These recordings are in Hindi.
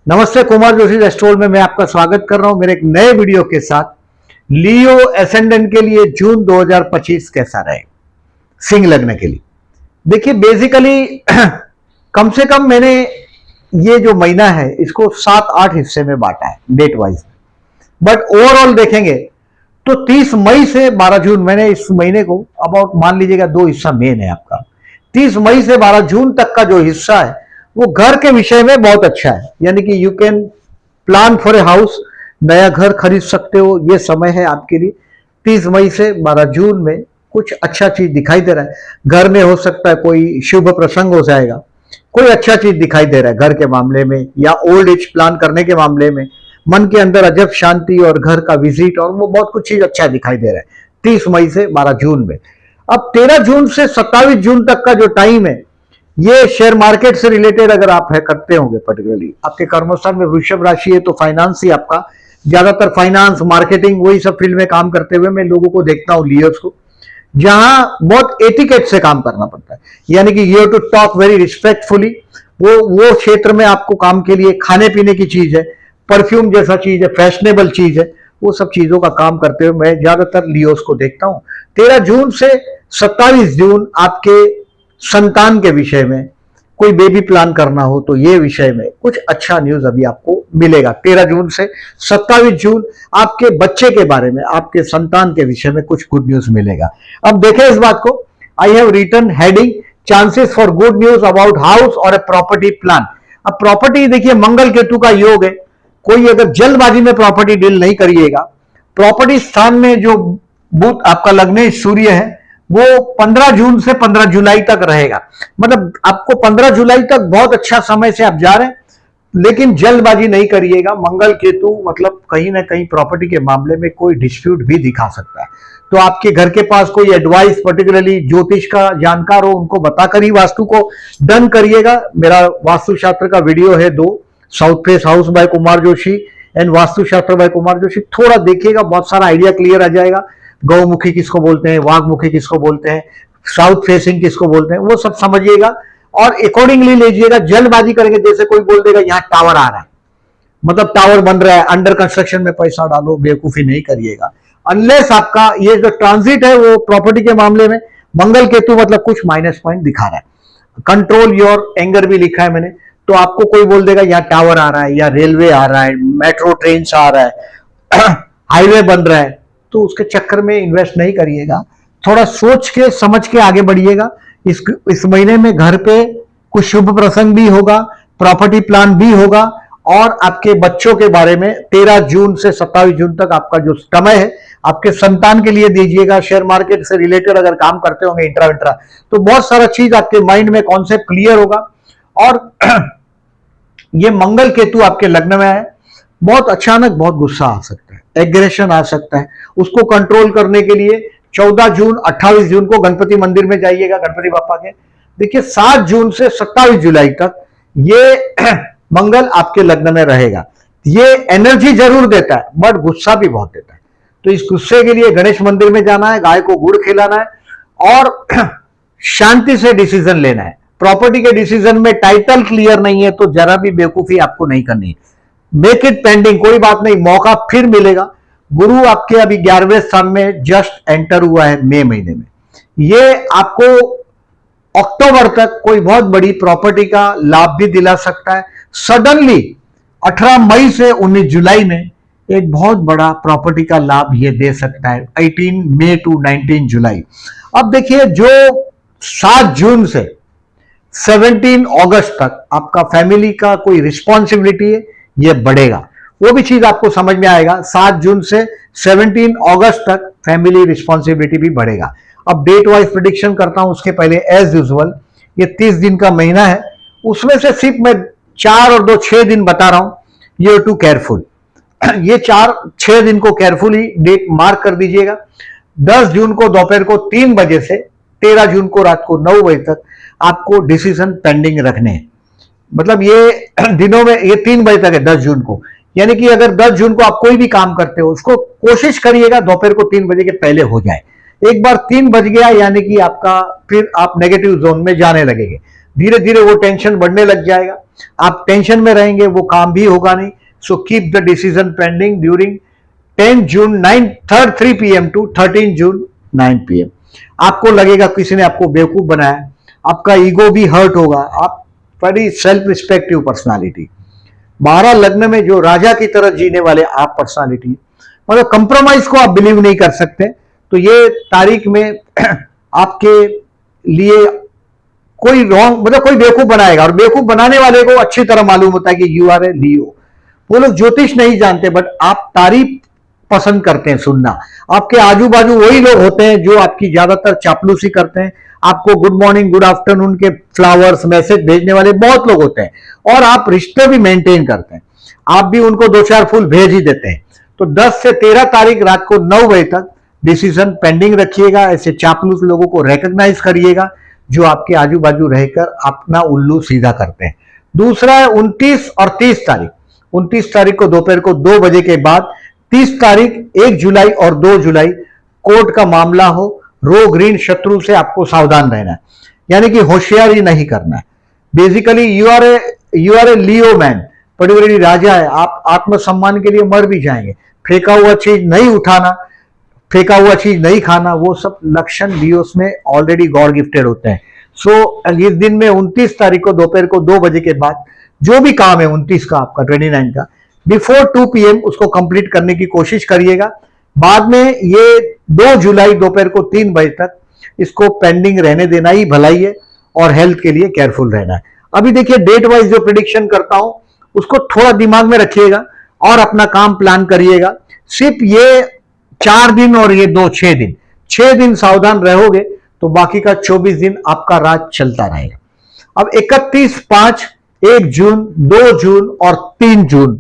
नमस्ते, कुमार जोशी एस्ट्रोल में मैं आपका स्वागत कर रहा हूं मेरे एक नए वीडियो के साथ। लियो एसेंडेंट के लिए जून 2025 कैसा रहेगा सिंह लग्न के लिए। देखिए बेसिकली कम से कम मैंने ये जो महीना है इसको 7-8 हिस्से में बांटा है डेट वाइज, बट ओवरऑल देखेंगे तो 30 मई से 12 जून मैंने इस महीने को अबाउट मान लीजिएगा दो हिस्सा मेन है आपका। 30 मई से 12 जून तक का जो हिस्सा है वो घर के विषय में बहुत अच्छा है, यानी कि you can plan for a house, नया घर खरीद सकते हो, ये समय है आपके लिए। 30 मई से 12 जून में कुछ अच्छा चीज दिखाई दे रहा है। घर में हो सकता है कोई शुभ प्रसंग हो जाएगा, कोई अच्छा चीज दिखाई दे रहा है घर के मामले में, या ओल्ड एज प्लान करने के मामले में मन के अंदर अजब शांति और घर का विजिट और वो बहुत कुछ चीज अच्छा दिखाई दे रहा है 30 मई से 12 जून में। अब 13 जून से 27 जून तक का जो टाइम है ये शेयर मार्केट से रिलेटेड अगर आप है करते होंगे, पर्टिकुलरली आपके कर्मस्थान में वृषभ राशि है तो फाइनेंस ही आपका ज्यादातर फाइनेंस मार्केटिंग वही सब फील्ड में काम करते हुए मैं लोगों को देखता हूं, लियर्स को, जहां बहुत एटिकेट से काम करना पड़ता है, यानी कि you have to talk very respectfully. वो क्षेत्र में आपको काम के लिए खाने पीने की चीज है, परफ्यूम जैसा चीज है, फैशनेबल चीज है, वो सब चीजों का काम करते हुए मैं ज्यादातर लियोस को देखता हूं। 13 जून से 27 जून आपके संतान के विषय में कोई बेबी प्लान करना हो तो ये विषय में कुछ अच्छा न्यूज अभी आपको मिलेगा। 13 जून से 27 जून आपके बच्चे के बारे में, आपके संतान के विषय में कुछ गुड न्यूज मिलेगा। अब देखें इस बात को, I have written heading chances for good news about house और ए प्रॉपर्टी प्लान। अब प्रॉपर्टी देखिए मंगल केतु का योग है, कोई अगर जल्दबाजी में प्रॉपर्टी डील नहीं करिएगा। प्रॉपर्टी स्थान में जो बुध आपका लग्न सूर्य है वो 15 जून से 15 जुलाई तक रहेगा, मतलब आपको 15 जुलाई तक बहुत अच्छा समय से आप जा रहे हैं, लेकिन जल्दबाजी नहीं करिएगा। मंगल केतु मतलब कहीं ना कहीं प्रॉपर्टी के मामले में कोई डिस्प्यूट भी दिखा सकता है, तो आपके घर के पास कोई एडवाइस पर्टिकुलरली ज्योतिष का जानकार हो उनको बताकर ही वास्तु को डन करिएगा। मेरा वास्तुशास्त्र का वीडियो है 2, south face house by Kumar Joshi and Vastushastra by Kumar Joshi, थोड़ा देखिएगा, बहुत सारा आइडिया क्लियर आ जाएगा। गौमुखी किसको बोलते हैं, वाघमुखी किसको बोलते हैं, साउथ फेसिंग किसको बोलते हैं, वो सब समझिएगा और अकॉर्डिंगली लीजिएगा। जल्दबाजी करेंगे, जैसे कोई बोल देगा यहाँ टावर आ रहा है, मतलब टावर बन रहा है, अंडर कंस्ट्रक्शन में पैसा डालो, बेवकूफी नहीं करिएगा। अनलेस आपका ये जो ट्रांजिट है वो प्रॉपर्टी के मामले में मंगल केतु मतलब कुछ माइनस पॉइंट दिखा रहा है। कंट्रोल योर एंगर भी लिखा है मैंने, तो आपको कोई बोल देगा यहाँ टावर आ रहा है या रेलवे आ रहा है, मेट्रो ट्रेन आ रहा है, हाईवे बन रहा है, तो उसके चक्कर में इन्वेस्ट नहीं करिएगा। थोड़ा सोच के समझ के आगे बढ़िएगा। इस महीने में घर पे कुछ शुभ प्रसंग भी होगा, प्रॉपर्टी प्लान भी होगा, और आपके बच्चों के बारे में 13 जून से 27 जून तक आपका जो समय है आपके संतान के लिए दीजिएगा। शेयर मार्केट से रिलेटेड अगर काम करते होंगे इंट्रा विंट्रा, तो बहुत सारा चीज आपके माइंड में कॉन्सेप्ट क्लियर होगा। और ये मंगल केतु आपके लग्न में है, बहुत अचानक बहुत गुस्सा आ सकता है, एग्रेशन आ सकता है, उसको कंट्रोल करने के लिए 14 जून 28 जून को गणपति मंदिर में जाइएगा, गणपति बापा के। देखिए 7 जून से 27 जुलाई तक ये मंगल आपके लग्न में रहेगा। ये एनर्जी जरूर देता है बट गुस्सा भी बहुत देता है, तो इस गुस्से के लिए गणेश मंदिर में जाना है, गाय को गुड़ खिलाना है और शांति से डिसीजन लेना है। प्रॉपर्टी के डिसीजन में टाइटल क्लियर नहीं है तो जरा भी बेवकूफी आपको नहीं करनी है, मेक इट पेंडिंग, कोई बात नहीं, मौका फिर मिलेगा। गुरु आपके अभी 11वें स्थान में जस्ट एंटर हुआ है मई महीने में, ये आपको अक्टूबर तक कोई बहुत बड़ी प्रॉपर्टी का लाभ भी दिला सकता है। सडनली 18 मई से 19 जुलाई में एक बहुत बड़ा प्रॉपर्टी का लाभ ये दे सकता है, 18 मई टू 19 जुलाई। अब देखिए जो 7 जून से 17 अगस्त तक आपका फैमिली का कोई रिस्पॉन्सिबिलिटी है ये बढ़ेगा, वो भी चीज आपको समझ में आएगा। 7 जून से 17 अगस्त तक फैमिली रिस्पॉन्सिबिलिटी भी बढ़ेगा। अब डेट वाइज प्रिडिक्शन करता हूं, उसके पहले एज यूजुअल ये 30 दिन का महीना है, उसमें से सिर्फ मैं 4 और 2 6 दिन बता रहा हूं, यू टू केयरफुल। ये 4-6 दिन को केयरफुली डेट मार्क कर दीजिएगा। 10 जून को दोपहर को 3 बजे से 13 जून को रात को 9 बजे तक आपको डिसीजन पेंडिंग रखने हैं, मतलब ये दिनों में ये 3 बजे तक है 10 जून को, यानी कि अगर 10 जून को आप कोई भी काम करते हो उसको कोशिश करिएगा दोपहर को 3 बजे के पहले हो जाए। एक बार 3 बज गया यानी कि आपका फिर आप नेगेटिव जोन में जाने लगेंगे। धीरे धीरे वो टेंशन बढ़ने लग जाएगा, आप टेंशन में रहेंगे, वो काम भी होगा नहीं। So keep the decision pending during 10 June 3 PM to 13 June 9 PM। आपको लगेगा किसी ने आपको बेवकूफ बनाया, आपका ईगो भी हर्ट होगा, आप बड़ी सेल्फ रिस्पेक्टिव पर्सनालिटी, 12 लग्न में जो राजा की तरह जीने वाले आप पर्सनालिटी, मतलब कंप्रोमाइज को आप बिलीव नहीं कर सकते। तो ये तारीख में आपके लिए कोई रॉन्ग, मतलब कोई बेवकूफ बनाएगा, और बेवकूफ बनाने वाले को अच्छी तरह मालूम होता है कि यू आर ए लियो। वो लोग ज्योतिष नहीं जानते, बट आप तारीफ पसंद करते हैं सुनना। आपके आजू बाजू वही लोग होते हैं जो आपकी ज्यादातर चापलूसी करते हैं, आपको गुड मॉर्निंग गुड आफ्टरनून के फ्लावर्स मैसेज भेजने वाले बहुत लोग होते हैं, और आप रिश्ते भी मेंटेन करते हैं, आप भी उनको 2-4 फूल भेज ही देते हैं। तो 10 से 13 तारीख रात को 9 बजे तक डिसीजन पेंडिंग रखिएगा। ऐसे चापलूस लोगों को रिकॉग्नाइज करिएगा जो आपके आजू बाजू रहकर अपना उल्लू सीधा करते हैं। दूसरा है 29 और 30 तारीख। 29 तारीख को दोपहर को 2 बजे के बाद, 30 तारीख 1 जुलाई और 2 जुलाई कोर्ट का मामला हो, रो ग्रीन शत्रु से आपको सावधान रहना है, यानी कि होशियारी नहीं करना है। Basically you are a Leo man, particularly राजा है, आप आत्मसम्मान के लिए मर भी जाएंगे। फेंका हुआ चीज नहीं उठाना, फेंका हुआ चीज नहीं खाना, वो सब लक्षण लियोस में ऑलरेडी गॉड गिफ्टेड होते हैं। सो इस दिन में 29 तारीख को दोपहर को 2 बजे के बाद जो भी काम है 29 का आपका, 29 का, बिफोर 2 PM उसको कंप्लीट करने की कोशिश करिएगा। बाद में ये 2 जुलाई दोपहर को 3 बजे तक इसको पेंडिंग रहने देना ही भलाई है, और हेल्थ के लिए केयरफुल रहना है। अभी देखिए डेट वाइज जो प्रिडिक्शन करता हूं उसको थोड़ा दिमाग में रखिएगा और अपना काम प्लान करिएगा। सिर्फ ये 4 दिन और ये 6 दिन, 6 दिन सावधान रहोगे तो बाकी का 24 दिन आपका राज चलता रहेगा। अब 31/5, 1 जून, 2 जून और 3 जून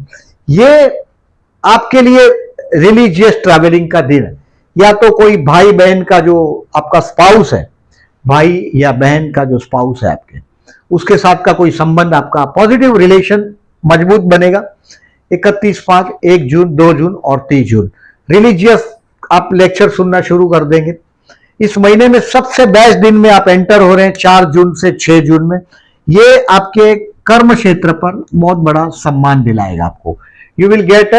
ये आपके लिए रिलीजियस ट्रैवलिंग का दिन है। या तो कोई भाई बहन का जो आपका स्पाउस है, भाई या बहन का जो स्पाउस है आपके, उसके साथ का कोई संबंध, आपका पॉजिटिव रिलेशन मजबूत बनेगा। 31/5, 1 जून, 2 जून और 3 जून रिलीजियस आप लेक्चर सुनना शुरू कर देंगे। इस महीने में सबसे बेस्ट दिन में आप एंटर हो रहे हैं 4 जून से 6 जून में। ये आपके कर्म क्षेत्र पर बहुत बड़ा सम्मान दिलाएगा आपको। You will get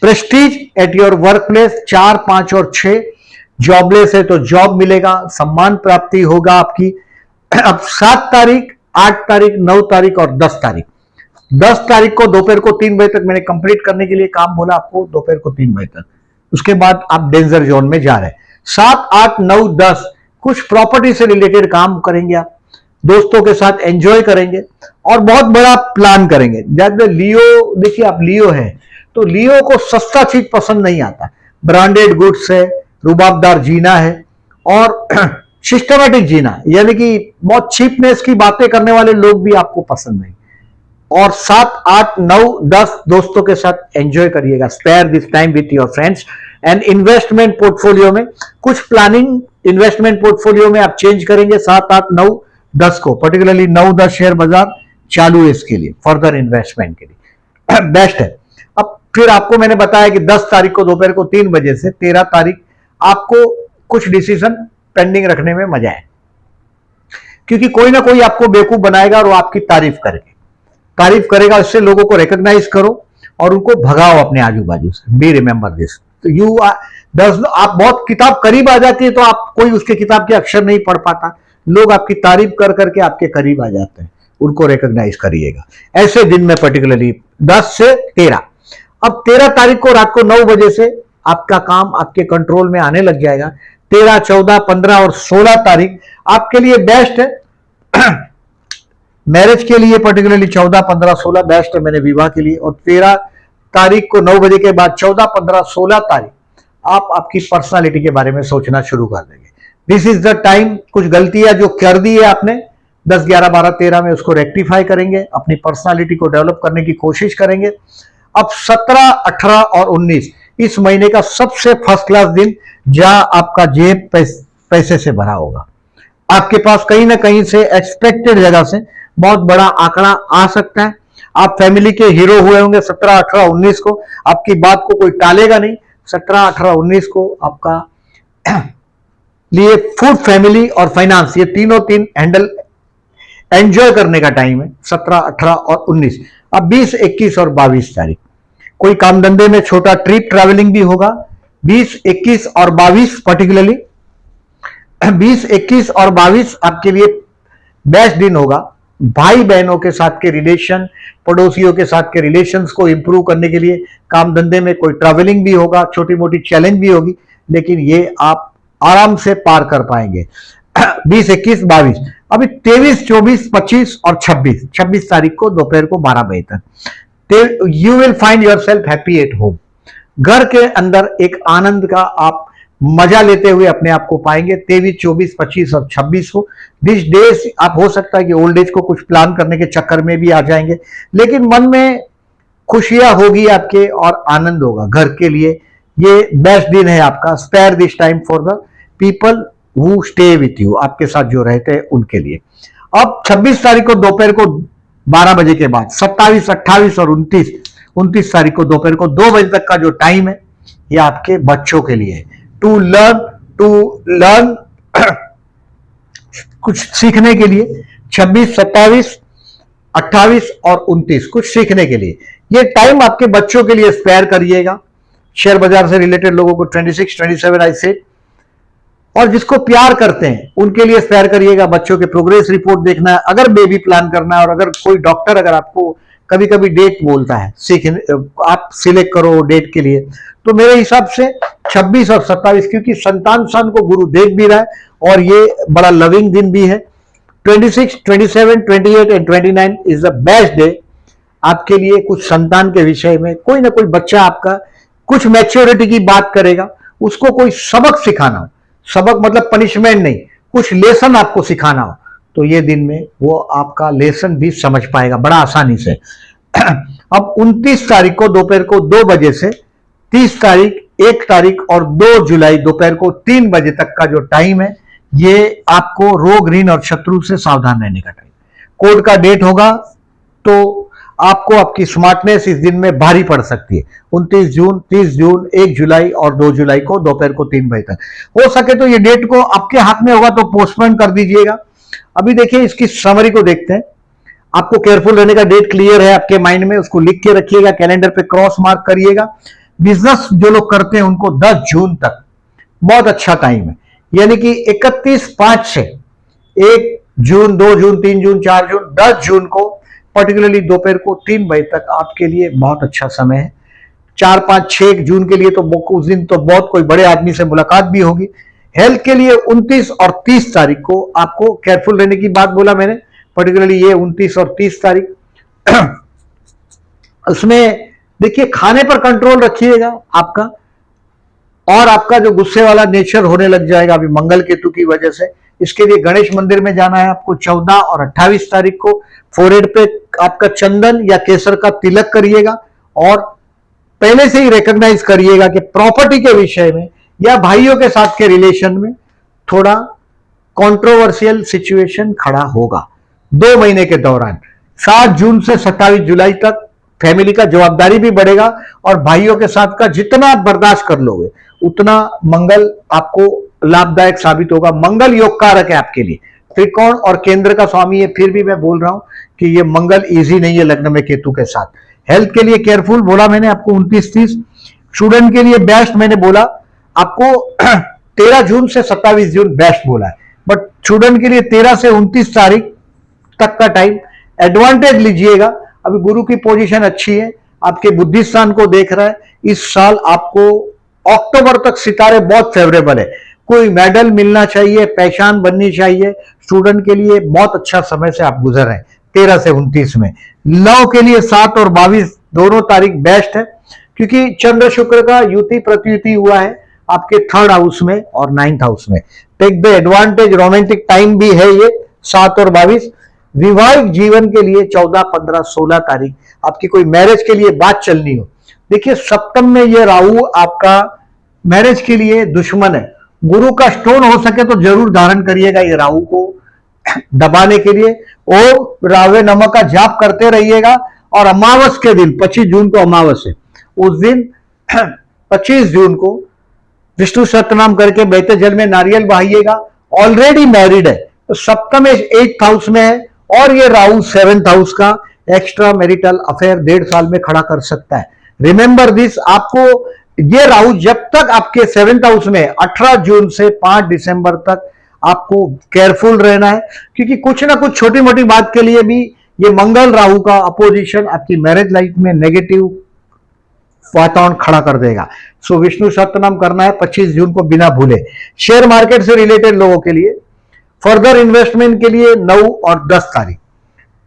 Prestige at your work place. 4, 5 और 6 जॉबलेस है तो जॉब मिलेगा, सम्मान प्राप्ति होगा आपकी। अब 7 तारीख, 8 तारीख, 9 तारीख और 10 तारीख। 10 तारीख को दोपहर को 3 बजे तक मैंने कंप्लीट करने के लिए काम बोला आपको, दोपहर को 3 बजे तक, उसके बाद आप डेंजर जोन में जा रहे हैं। 7, 8, 9, 10 कुछ प्रॉपर्टी से रिलेटेड काम करेंगे आप, दोस्तों के साथ एंजॉय करेंगे और बहुत बड़ा प्लान करेंगे। जब लियो, देखिए आप लियो है तो लियो को सस्ता चीज पसंद नहीं आता, ब्रांडेड गुड्स है, रुबाबदार जीना है और सिस्टमेटिक जीना, यानी कि बहुत चीपनेस की बातें करने वाले लोग भी आपको पसंद नहीं। और 7, 8, 9, 10 दोस्तों के साथ एंजॉय करिएगा। Spare this time with your friends. And investment portfolio में कुछ प्लानिंग, इन्वेस्टमेंट पोर्टफोलियो में आप चेंज करेंगे 7, 8, 9, 10 को, पर्टिकुलरली 9, 10 शेयर बाजार चालू है इसके लिए, फर्दर इन्वेस्टमेंट के लिए बेस्ट है। अब फिर आपको मैंने बताया कि 10 तारीख को दोपहर को 3 बजे से 13 तारीख आपको कुछ डिसीजन पेंडिंग रखने में मजा है, क्योंकि कोई ना कोई आपको बेवकूफ बनाएगा और वो आपकी तारीफ करेगा। इससे लोगों को रिकॉग्नाइज करो और उनको भगाओ अपने आजू बाजू से। Be remember this. यू आप बहुत किताब करीब आ जाती है तो आप कोई उसके किताब के अक्षर नहीं पढ़ पाता, लोग आपकी तारीफ कर करके आपके करीब आ जाते हैं, उनको रिकॉग्नाइज करिएगा ऐसे दिन में, पर्टिकुलरली 10 से 13। अब 13 तारीख को रात को 9 बजे से आपका काम आपके कंट्रोल में आने लग जाएगा। 13, 14, 15 और 16 तारीख आपके लिए बेस्ट है मैरिज के लिए, पर्टिकुलरली 14, 15, 16 बेस्ट है मैंने विवाह के लिए। और 13 तारीख को 9 बजे के बाद 14, 15, 16 तारीख आप आपकी पर्सनालिटी के बारे में सोचना शुरू कर देंगे। This is the time. कुछ गलतियां जो कर दी है आपने 10, 11, 12, 13 में, उसको रेक्टिफाई करेंगे, अपनी पर्सनालिटी को डेवलप करने की कोशिश करेंगे। अब 17, 18 और 19 इस महीने का सबसे फर्स्ट क्लास दिन, जहां आपका जेब पैसे से भरा होगा। आपके पास कहीं ना कहीं से एक्सपेक्टेड जगह से बहुत बड़ा आंकड़ा आ सकता है। आप फैमिली के हीरो हुए होंगे 17, 18, 19 को, आपकी बात को कोई टालेगा नहीं। 17, 18, 19 को आपका लिए फूड, फैमिली और फाइनेंस, ये तीनों तीन हैंडल एंजॉय करने का टाइम है 17, 18 और 19। अब 20, 21 और 22 तारीख कोई काम धंधे में छोटा ट्रिप ट्रैवलिंग भी होगा। 20, 21 और 22 पर्टिकुलरली 20, 21 और 22 आपके लिए बेस्ट दिन होगा। भाई बहनों के साथ के रिलेशन, पड़ोसियों के साथ के रिलेशंस को इंप्रूव करने के लिए काम धंधे में कोई ट्रैवलिंग भी होगा, छोटी मोटी चैलेंज भी होगी, लेकिन ये आप आराम से पार कर पाएंगे। 20, 21, 22। अभी 23, 24, 25 और 26 तारीख को दोपहर को 12 बजे तक you will find your self happy at home. घर के अंदर एक आनंद का आप मजा लेते हुए अपने आप को पाएंगे। 23, 24, 25 और 26 को दिस डेज आप हो सकता है कि ओल्ड एज को कुछ प्लान करने के चक्कर में भी आ जाएंगे, लेकिन मन में खुशियां होगी आपके और आनंद होगा। घर के लिए ये बेस्ट दिन है आपका। Spare this time for the people who stay with you, आपके साथ जो रहते हैं उनके लिए। अब 26 तारीख को दोपहर को 12 बजे के बाद 27, 28 और 29 तारीख को दोपहर को 2 बजे तक का जो टाइम है ये आपके बच्चों के लिए है। टू लर्न कुछ सीखने के लिए। 26, 27, 28 और 29 कुछ सीखने के लिए ये टाइम आपके बच्चों के लिए स्पेयर करिएगा। शेयर बाजार से रिलेटेड लोगों को 26, 27 आई से, और जिसको प्यार करते हैं उनके लिए स्पेयर करिएगा। बच्चों के प्रोग्रेस रिपोर्ट देखना है, अगर बेबी प्लान करना है, और अगर कोई डॉक्टर अगर आपको कभी कभी डेट बोलता है आप सिलेक्ट करो डेट के लिए, तो मेरे हिसाब से 26 और 27, क्योंकि संतान स्थान को गुरु देख भी रहा है और ये बड़ा लविंग दिन भी है। 26, 27, 28 and 29 is the best day आपके लिए। कुछ संतान के विषय में कोई ना कोई बच्चा आपका कुछ मैच्योरिटी की बात करेगा, उसको कोई सबक सिखाना हो, सबक मतलब पनिशमेंट नहीं, कुछ लेसन आपको सिखाना हो, तो ये दिन में वो आपका लेसन भी समझ पाएगा बड़ा आसानी से। अब 29 तारीख को दोपहर को 2 बजे से 30 तारीख, 1 तारीख और 2 जुलाई दोपहर को 3 बजे तक का जो टाइम है ये आपको रोग, ऋण और शत्रु से सावधान रहने का टाइम। कोर्ट का डेट होगा तो आपको आपकी स्मार्टनेस इस दिन में भारी पड़ सकती है। 29 जून, 30 जून, 1 जुलाई और 2 जुलाई को दोपहर को 3 बजे तक। हो सके तो ये डेट को आपके हाथ में होगा तो पोस्टपोन कर दीजिएगा। अभी देखिए इसकी समरी को देखते हैं। आपको केयरफुल रहने का, डेट क्लियर है आपके माइंड में, उसको लिख के रखिएगा, कैलेंडर पे क्रॉस मार्क करिएगा। बिजनेस जो लोग करते हैं उनको 10 जून तक बहुत अच्छा टाइम है, यानी कि 31/5 से 1 जून, 2 जून, 3 जून, 4 जून, 10 जून को पर्टिकुलरली दोपहर को 3 बजे तक आपके लिए बहुत अच्छा समय है। 4, 5, 6 जून के लिए तो उस दिन तो बहुत कोई बड़े आदमी से मुलाकात भी होगी। हेल्थ के लिए 29 और 30 तारीख को आपको केयरफुल रहने की बात बोला मैंने, पर्टिकुलरली ये 29 और 30 तारीख। उसमें देखिए खाने पर कंट्रोल रखिएगा आपका, और आपका जो गुस्से वाला नेचर होने लग जाएगा अभी मंगल केतु की वजह से। इसके लिए गणेश मंदिर में जाना है आपको। 14 और 28 तारीख को फोरहेड पे आपका चंदन या केसर का तिलक करिएगा, और पहले से ही रिकॉग्नाइज करिएगा कि प्रॉपर्टी के विषय में या भाइयों के साथ के रिलेशन में थोड़ा कंट्रोवर्शियल सिचुएशन खड़ा होगा 2 महीने के दौरान। 7 जून से 27 जुलाई तक फैमिली का जवाबदारी भी बढ़ेगा, और भाइयों के साथ का जितना आप बर्दाश्त कर लोगे उतना मंगल आपको लाभदायक साबित होगा। मंगल योग कारक है आपके लिए, त्रिकोण और केंद्र का स्वामी है। फिर भी मैं बोल रहा हूं कि ये मंगल इजी नहीं है लग्न में केतु के साथ। हेल्थ के लिए केयरफुल बोला मैंने आपको 29, 30। स्टूडेंट के लिए बेस्ट मैंने बोला आपको 13 जून से 27 जून बेस्ट बोला है, बट स्टूडेंट के लिए 13 से 29 तारीख तक का टाइम एडवांटेज लीजिएगा। अभी गुरु की पोजीशन अच्छी है, आपके बुद्धि स्थान को देख रहा है। इस साल आपको अक्टूबर तक सितारे बहुत फेवरेबल है। कोई मेडल मिलना चाहिए, पहचान बननी चाहिए। स्टूडेंट के लिए बहुत अच्छा समय से आप गुजर रहे हैं 13 से 29 में। लव के लिए 7 और 22 दोनों तारीख बेस्ट है, क्योंकि चंद्र शुक्र का युति प्रत्युति हुआ है आपके 3rd हाउस में और 9th हाउस में। Take the advantage, romantic time भी है ये 7 और 22। विवाहिक जीवन के लिए 14, 15, 16 तारीख आपकी कोई मैरिज के लिए बात चलनी हो। देखिए सप्तम में ये राहु आपका मैरिज के लिए दुश्मन है। गुरु का स्टोन हो सके तो जरूर धारण करिएगा ये राहु को दबाने के लिए। ओम रावे नमः का जाप करते रहिएगा, और अमावस के दिन 25 जून को अमावस है, उस दिन 25 जून को विष्णु सहस्त्रनाम करके बहते जल में नारियल बहाइएगा। ऑलरेडी मैरिड है तो सप्तम 8th हाउस में है, और ये राहु 7th हाउस का एक्स्ट्रा मैरिटल अफेयर 1.5 साल में खड़ा कर सकता है। रिमेंबर दिस, आपको ये राहु जब तक आपके 7th हाउस में 18 जून से 5 दिसंबर तक आपको केयरफुल रहना है, क्योंकि कुछ ना कुछ छोटी मोटी बात के लिए भी ये मंगल राहु का अपोजिशन आपकी मैरिज लाइफ में नेगेटिव वातावरण खड़ा कर देगा। सो विष्णु सहस्त्रनाम करना है 25 जून को बिना भूले। शेयर मार्केट से रिलेटेड लोगों के लिए फर्दर इन्वेस्टमेंट के लिए 9 और 10 तारीख,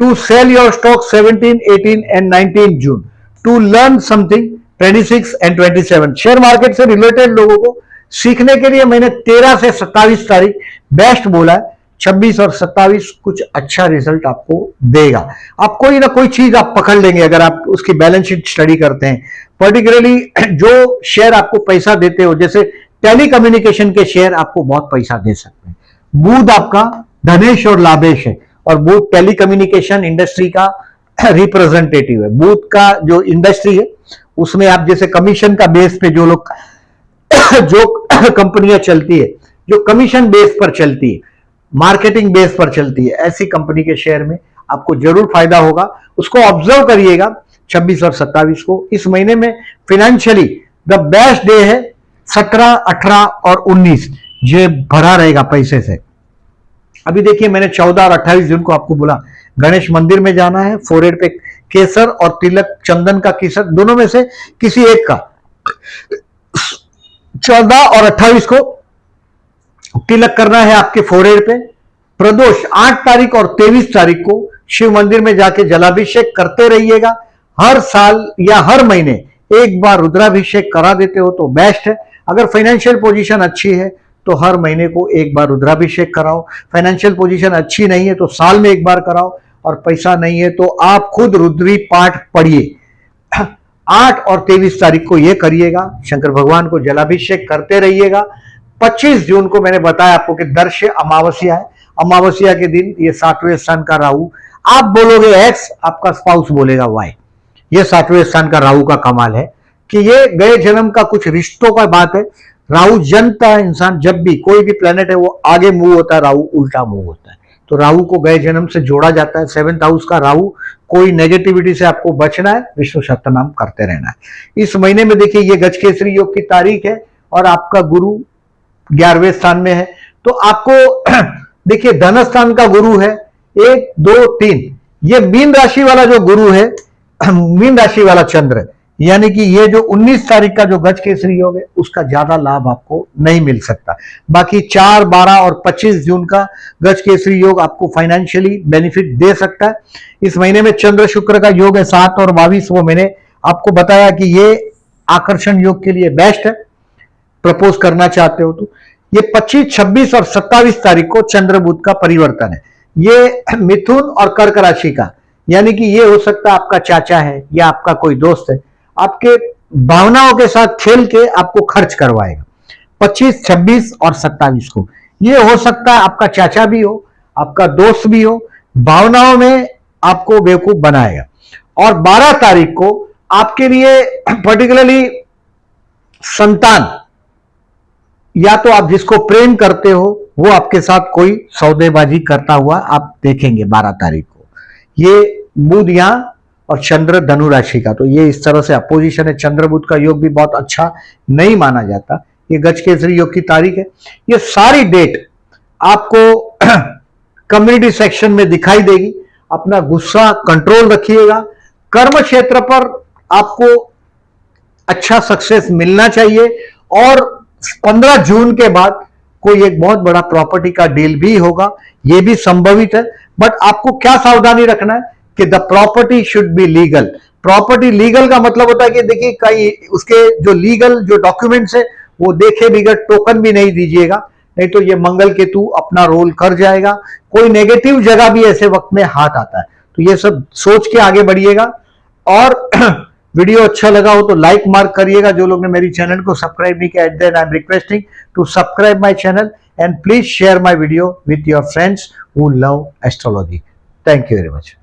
to sell your stock 17, 18 and 19 June, to learn something 26 and 27। Share market से रिलेटेड लोगों को सीखने के लिए मैंने 13 से 27 तारीख बेस्ट बोला है। 26 और 27 कुछ अच्छा रिजल्ट आपको देगा। आप कोई ना कोई चीज आप पकड़ लेंगे अगर आप उसकी बैलेंस शीट स्टडी करते हैं। पर्टिकुलरली जो शेयर आपको पैसा देते हो, जैसे टेलीकम्युनिकेशन के शेयर आपको बहुत पैसा दे सकते हैं। बुध आपका धनेश और लाभेश है, और बुध टेलीकम्युनिकेशन इंडस्ट्री का रिप्रेजेंटेटिव है। बुध का जो इंडस्ट्री है उसमें आप जैसे कमीशन का बेस पे जो लोग जो कंपनियां चलती है, जो कमीशन बेस पर चलती है, मार्केटिंग बेस पर चलती है, ऐसी कंपनी के शेयर में आपको जरूर फायदा होगा। उसको ऑब्जर्व करिएगा 26 और 27 को। इस महीने में फाइनेंशियली द बेस्ट डे है 17, 18 और 19, ये भरा रहेगा पैसे से। अभी देखिए मैंने 14 और 28 जून को आपको बोला गणेश मंदिर में जाना है। फोरहेड पे केसर और तिलक, चंदन का केसर, दोनों में से किसी एक का 14 और 28 को तिलक करना है आपके फोरहेड पे। प्रदोष 8 तारीख और 23 तारीख को शिव मंदिर में जाके जलाभिषेक करते रहिएगा। हर साल या हर महीने एक बार रुद्राभिषेक करा देते हो तो बेस्ट है। अगर फाइनेंशियल पोजीशन अच्छी है तो हर महीने को एक बार रुद्राभिषेक कराओ। फाइनेंशियल पोजीशन अच्छी नहीं है तो साल में एक बार कराओ, और पैसा नहीं है तो आप खुद रुद्री पाठ पढ़िए। 8 और 23 तारीख को यह करिएगा। शंकर भगवान को जलाभिषेक करते रहिएगा। 25 जून को मैंने बताया आपको कि दर्श अमावस्या है। अमावस्या के दिन ये 7वें स्थान का राहु, आप बोलोगे एक्स, आपका स्पाउस बोलेगा वाई। ये 7वें स्थान का राहु का कमाल है कि ये गए जन्म का कुछ रिश्तों का बात है। राहु जनता है, इंसान जब भी कोई भी प्लेनेट है वो आगे मूव होता है, राहु उल्टा मूव होता है। तो राहु को गए जन्म से जोड़ा जाता है। 7th हाउस का राहु, कोई नेगेटिविटी से आपको बचना है, विष्णु सहस्त्रनाम करते रहना है। इस महीने में देखिए ये गजकेसरी योग की तारीख है, और आपका गुरु 11वें स्थान में है। तो आपको देखिए धन स्थान का गुरु है 1, 2, 3। ये मीन राशि वाला जो गुरु है, मीन राशि वाला चंद्र, यानी कि ये जो 19 तारीख का जो गजकेसरी योग है उसका ज्यादा लाभ आपको नहीं मिल सकता। बाकी 4, 12 और 25 जून का गजकेसरी योग आपको फाइनेंशियली बेनिफिट दे सकता है। इस महीने में चंद्र शुक्र का योग है 7 और 22, वो मैंने आपको बताया कि ये आकर्षण योग के लिए बेस्ट है। प्रपोज करना चाहते हो तो ये 25, 26 और 27 तारीख को चंद्र बुध का परिवर्तन है। ये मिथुन और कर्क राशि का, यानी कि ये हो सकता है आपका चाचा है या आपका कोई दोस्त है, आपके भावनाओं के साथ खेल के आपको खर्च करवाएगा। 25, 26 और 27 को ये हो सकता है आपका चाचा भी हो, आपका दोस्त भी हो, भावनाओं में आपको बेवकूफ बनाएगा। और 12 तारीख को आपके लिए पर्टिकुलरली संतान, या तो आप जिसको प्रेम करते हो वो आपके साथ कोई सौदेबाजी करता हुआ आप देखेंगे 12 तारीख को। ये बुध यहां और चंद्र धनु राशि का, तो ये इस तरह से अपोजिशन है। चंद्र बुध का योग भी बहुत अच्छा नहीं माना जाता। ये गजकेसरी योग की तारीख है। ये सारी डेट आपको कम्युनिटी सेक्शन में दिखाई देगी। अपना गुस्सा कंट्रोल रखिएगा। कर्म क्षेत्र पर आपको अच्छा सक्सेस मिलना चाहिए, और 15 जून के बाद कोई एक बहुत बड़ा प्रॉपर्टी का डील भी होगा, यह भी संभवित है। बट आपको क्या सावधानी रखना है कि the property should be legal. Property legal का मतलब होता है कि देखिए कहीं उसके जो लीगल जो डॉक्यूमेंट्स है वो देखे बगैर टोकन भी नहीं दीजिएगा, नहीं तो ये मंगल केतु अपना रोल कर जाएगा। कोई नेगेटिव जगह भी ऐसे वक्त में हाथ आता है, तो ये सब सोच के आगे बढ़िएगा। और वीडियो अच्छा लगा हो तो लाइक मार्क करिएगा। जो लोग ने मेरी चैनल को सब्सक्राइब नहीं किया, at then I am requesting to subscribe my channel and please share my video with your friends who love astrology. Thank you very much.